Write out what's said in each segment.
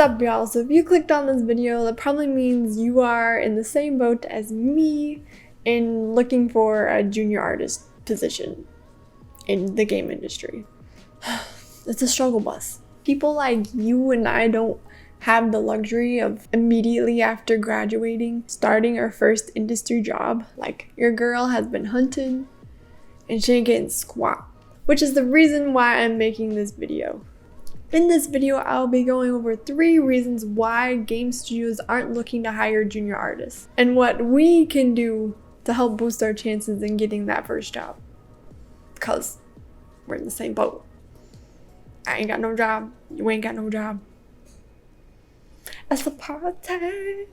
up, y'all? So if you clicked on this video, that probably means you are in the same boat as me in looking for a junior artist position in the game industry. It's a struggle bus. People like you and I don't have the luxury of immediately after graduating starting our first industry job. Like, your girl has been hunted and she ain't getting squat, which is the reason why I'm making this video. In this video, I'll be going over 3 reasons why game studios aren't looking to hire junior artists and what we can do to help boost our chances in getting that first job. Because we're in the same boat. I ain't got no job. You ain't got no job. That's the party.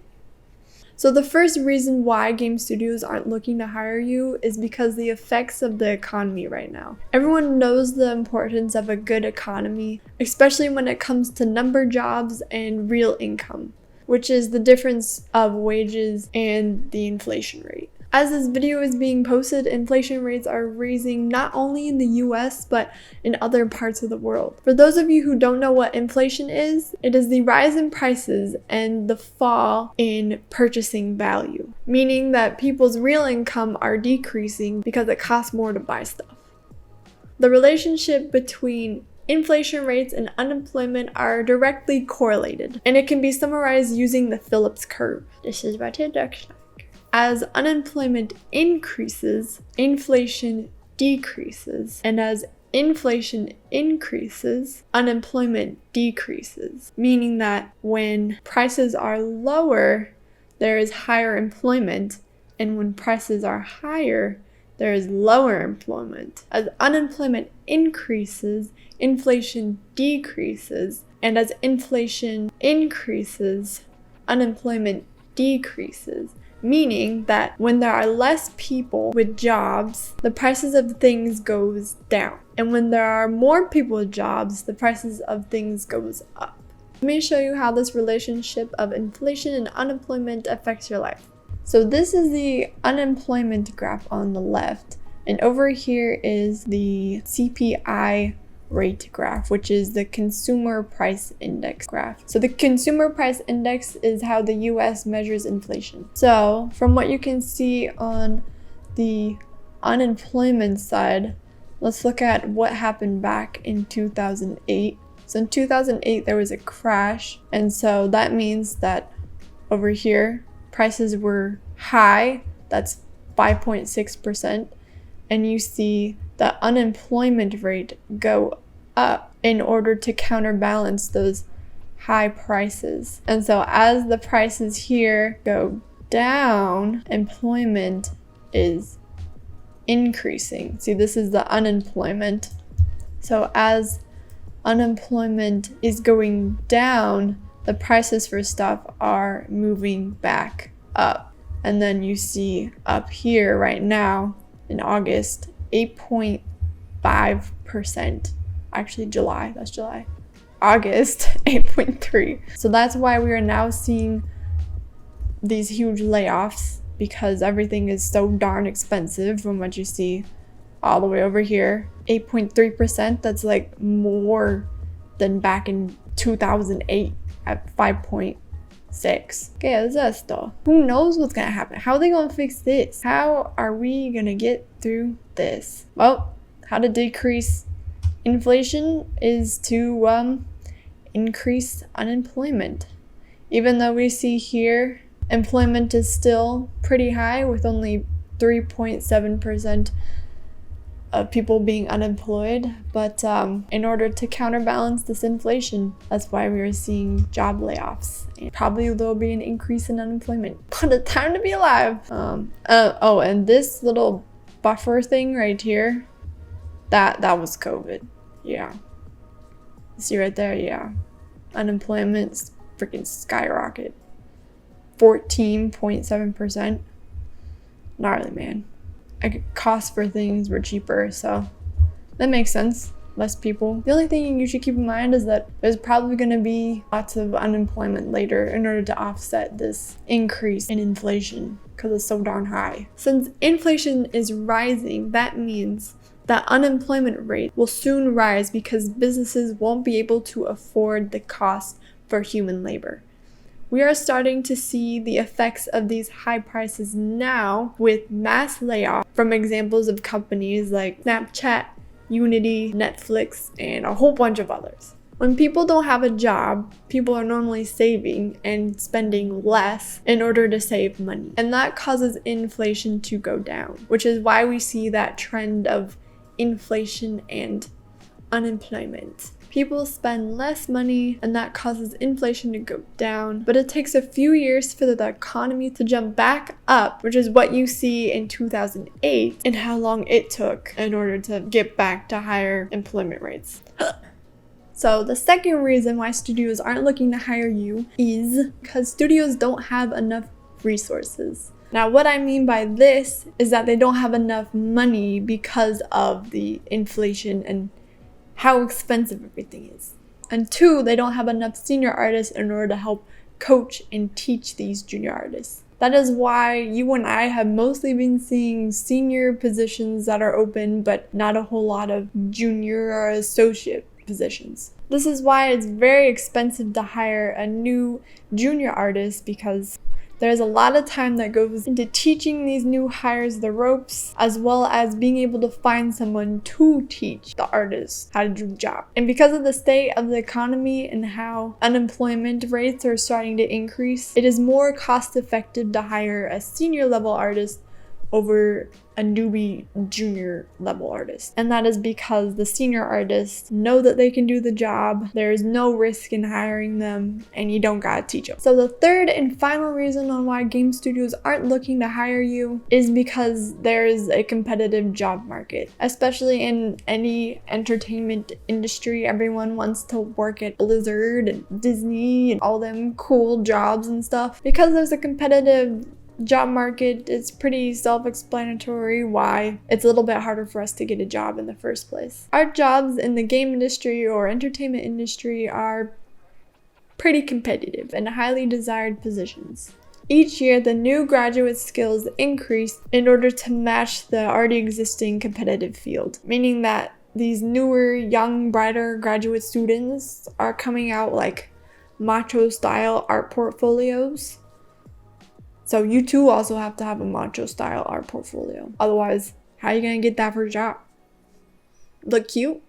So the first reason why game studios aren't looking to hire you is because the effects of the economy right now. Everyone knows the importance of a good economy, especially when it comes to number jobs and real income, which is the difference of wages and the inflation rate. As this video is being posted, inflation rates are raising not only in the US, but in other parts of the world. For those of you who don't know what inflation is, it is the rise in prices and the fall in purchasing value, meaning that people's real income are decreasing because it costs more to buy stuff. The relationship between inflation rates and unemployment are directly correlated, and it can be summarized using the Phillips curve. This is what it looks like. As unemployment increases, inflation decreases. And as inflation increases, unemployment decreases. Meaning that when prices are lower, there is higher employment. And when prices are higher, there is lower employment. As unemployment increases, inflation decreases. And as inflation increases, unemployment decreases. Meaning that when there are less people with jobs, the prices of things goes down. And when there are more people with jobs, the prices of things goes up. Let me show you how this relationship of inflation and unemployment affects your life. So this is the unemployment graph on the left. And over here is the CPI rate graph, which is the consumer price index graph. So the consumer price index is how the US measures inflation. So from what you can see on the unemployment side, let's look at what happened back in 2008. So in 2008 there was a crash, and so that means that over here prices were high, that's 5.6%, and you see the unemployment rate go up in order to counterbalance those high prices. And so as the prices here go down, employment is increasing. See, this is the unemployment. So as unemployment is going down, the prices for stuff are moving back up. And then you see up here right now in August, 8.5%. Actually, July, that's July. August, 8.3. So that's why we are now seeing these huge layoffs, because everything is so darn expensive from what you see all the way over here. 8.3%, that's like more than back in 2008 at 5.6. ¿Qué es esto? Who knows what's gonna happen? How are they gonna fix this? How are we gonna get through this? Well, how to decrease inflation is to increase unemployment. Even though we see here employment is still pretty high with only 3.7% of people being unemployed, but in order to counterbalance this inflation, that's why we are seeing job layoffs, and probably there'll be an increase in unemployment. What a time to be alive. Oh, and this little buffer thing right here, that was COVID. Yeah, see right there? Yeah, unemployment's freaking skyrocket, 14.7%. Gnarly, man. Costs for things were cheaper, so that makes sense. Less people. The only thing you should keep in mind is that there's probably going to be lots of unemployment later in order to offset this increase in inflation because it's so darn high. Since inflation is rising, that means that unemployment rate will soon rise because businesses won't be able to afford the cost for human labor. We are starting to see the effects of these high prices now with mass layoffs from examples of companies like Snapchat, Unity, Netflix, and a whole bunch of others. When people don't have a job, people are normally saving and spending less in order to save money. And that causes inflation to go down, which is why we see that trend of inflation and unemployment. People spend less money and that causes inflation to go down, but it takes a few years for the economy to jump back up, which is what you see in 2008 and how long it took in order to get back to higher employment rates. So the second reason why studios aren't looking to hire you is because studios don't have enough resources. Now, what I mean by this is that they don't have enough money because of the inflation and how expensive everything is. And two, they don't have enough senior artists in order to help coach and teach these junior artists. That is why you and I have mostly been seeing senior positions that are open, but not a whole lot of junior or associate positions. This is why it's very expensive to hire a new junior artist, because there's a lot of time that goes into teaching these new hires the ropes, as well as being able to find someone to teach the artists how to do the job. And because of the state of the economy and how unemployment rates are starting to increase, it is more cost effective to hire a senior level artist over a newbie junior level artist. And that is because the senior artists know that they can do the job, there is no risk in hiring them, and you don't gotta teach them. So the third and final reason on why game studios aren't looking to hire you is because there's a competitive job market. Especially in any entertainment industry, everyone wants to work at Blizzard and Disney and all them cool jobs and stuff. Because there's a competitive job market, it's pretty self-explanatory why it's a little bit harder for us to get a job in the first place. Our jobs in the game industry or entertainment industry are pretty competitive and highly desired positions. Each year, the new graduate skills increase in order to match the already existing competitive field, meaning that these newer, young, brighter graduate students are coming out like macho-style art portfolios. So you too also have to have a macho style art portfolio. Otherwise, how are you gonna get that first job? Look cute?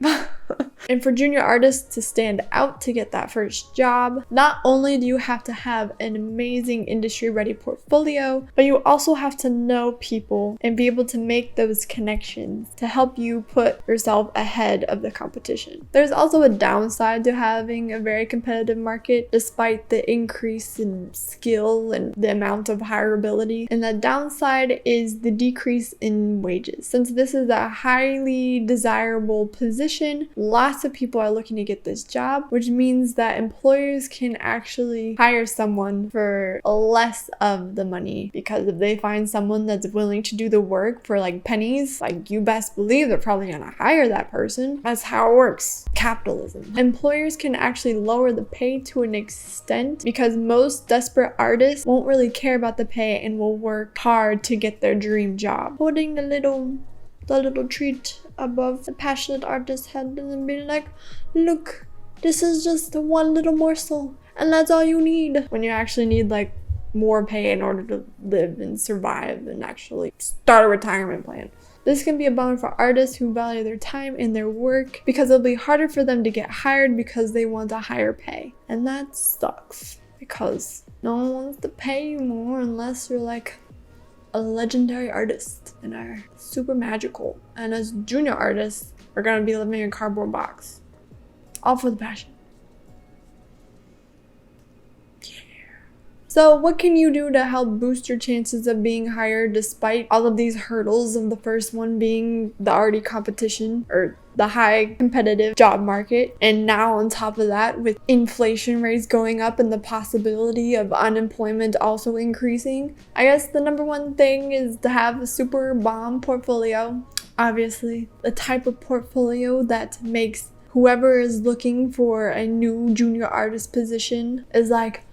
And for junior artists to stand out to get that first job, not only do you have to have an amazing industry-ready portfolio, but you also have to know people and be able to make those connections to help you put yourself ahead of the competition. There's also a downside to having a very competitive market, despite the increase in skill and the amount of hireability. And the downside is the decrease in wages. Since this is a highly desirable position, lots of people are looking to get this job, which means that employers can actually hire someone for less of the money, because if they find someone that's willing to do the work for like pennies, like you best believe they're probably gonna hire that person. That's how it works. Capitalism. Employers can actually lower the pay to an extent because most desperate artists won't really care about the pay and will work hard to get their dream job. Holding the little treat above the passionate artist's head and then being like, look, this is just one little morsel and that's all you need, when you actually need like more pay in order to live and survive and actually start a retirement plan. This can be a bummer for artists who value their time and their work, because it'll be harder for them to get hired because they want a higher pay. And that sucks, because no one wants to pay you more unless you're like a legendary artist and are super magical. And as junior artists, are gonna be living in a cardboard box. All for the passion. So what can you do to help boost your chances of being hired despite all of these hurdles, of the first one being the already competition or the high competitive job market, and now on top of that with inflation rates going up and the possibility of unemployment also increasing? I guess the number one thing is to have a super bomb portfolio. Obviously, the type of portfolio that makes whoever is looking for a new junior artist position is like,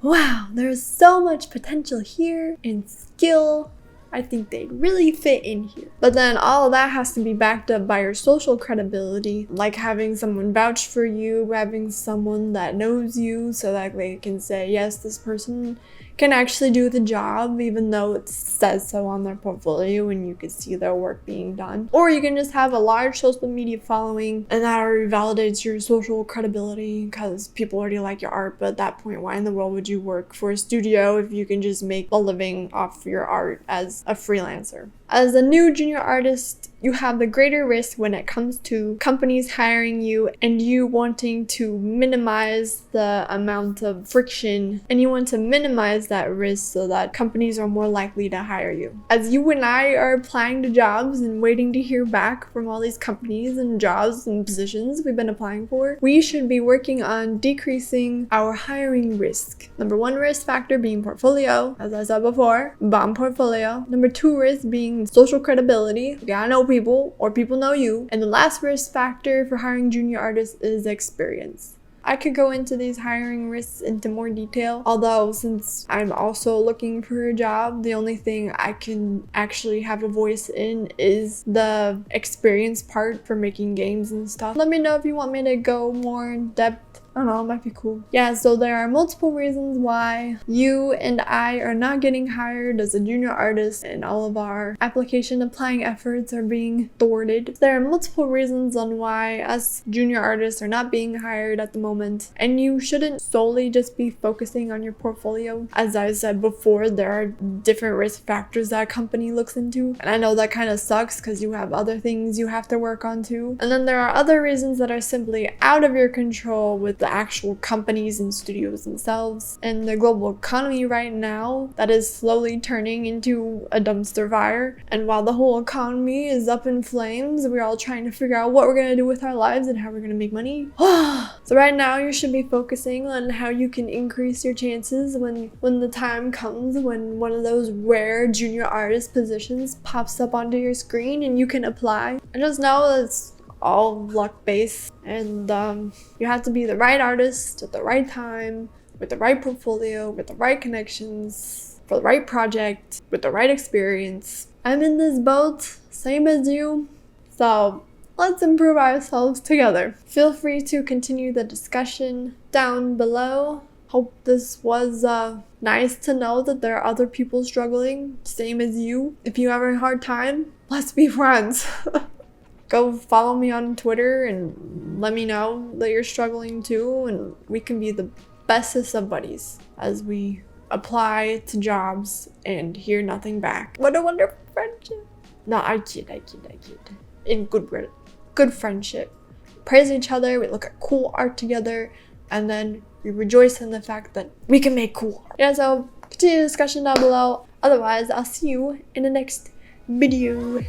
wow, there's so much potential here in skill I think they'd really fit in here. But then all of that has to be backed up by your social credibility, like having someone vouch for you, having someone that knows you so that they can say, yes, this person can actually do the job, even though it says so on their portfolio and you can see their work being done. Or you can just have a large social media following and that already validates your social credibility because people already like your art. But at that point, why in the world would you work for a studio if you can just make a living off your art as a freelancer? As a new junior artist, you have the greater risk when it comes to companies hiring you and you wanting to minimize the amount of friction, and you want to minimize that risk so that companies are more likely to hire you. As you and I are applying to jobs and waiting to hear back from all these companies and jobs and positions we've been applying for, we should be working on decreasing our hiring risk. Number one risk factor being portfolio, as I said before, bomb portfolio. Number two risk being social credibility. You gotta know people or people know you. And the last risk factor for hiring junior artists is experience. I could go into these hiring risks into more detail, although since I'm also looking for a job, the only thing I can actually have a voice in is the experience part for making games and stuff. Let me know if you want me to go more in depth. I don't know, it might be cool. Yeah, so there are multiple reasons why you and I are not getting hired as a junior artist, and all of our application applying efforts are being thwarted. There are multiple reasons on why us junior artists are not being hired at the moment, and you shouldn't solely just be focusing on your portfolio. As I said before, there are different risk factors that a company looks into, and I know that kind of sucks because you have other things you have to work on too. And then there are other reasons that are simply out of your control with the actual companies and studios themselves and the global economy right now that is slowly turning into a dumpster fire. And while the whole economy is up in flames, we're all trying to figure out what we're gonna do with our lives and how we're gonna make money. So right now you should be focusing on how you can increase your chances when the time comes when one of those rare junior artist positions pops up onto your screen and you can apply. And just know it's all luck based, and you have to be the right artist at the right time, with the right portfolio, with the right connections, for the right project, with the right experience. I'm in this boat, same as you, so let's improve ourselves together. Feel free to continue the discussion down below. Hope this was nice to know that there are other people struggling, same as you. If you have a hard time, let's be friends. Go follow me on Twitter and let me know that you're struggling too, and we can be the bestest of buddies as we apply to jobs and hear nothing back. What a wonderful friendship. No, I kid. In good friendship. Praise each other, we look at cool art together, and then we rejoice in the fact that we can make cool art. Yeah, so continue the discussion down below. Otherwise, I'll see you in the next video.